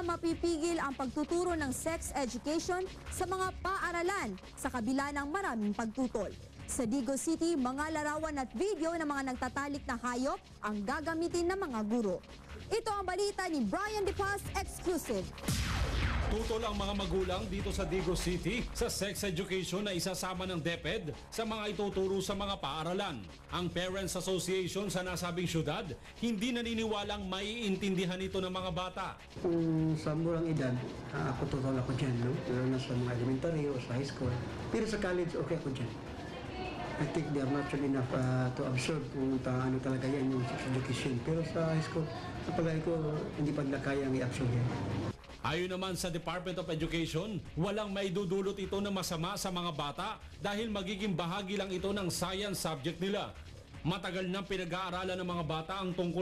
na mapipigil ang pagtuturo ng sex education sa mga paaralan sa kabila ng maraming pagtutol. Sa Digo City, mga larawan at video ng mga nagtatalik na hayop ang gagamitin ng mga guro. Ito ang balita ni Brian De Paz, exclusive. Tutol ang mga magulang dito sa Digo City sa sex education na isasama ng DepEd sa mga ituturo sa mga paaralan. Ang Parents Association sa nasabing syudad hindi naniniwalang maiintindihan ito ng mga bata. Kung sa murang edad, ako tutol ako dyan, no? Pero na sa mga elementary o sa high school. Pero sa college, okay ako dyan. I think they are mature enough to absorb kung ano talaga yan yung sex education. Pero sa high school, sa palagay ko, hindi pa nila kayang i-absorb yan. Ayon naman sa Department of Education, walang maidudulot ito na masama sa mga bata dahil magiging bahagi lang ito ng science subject nila. Matagal nang pinag-aaralan ng mga bata ang tungkol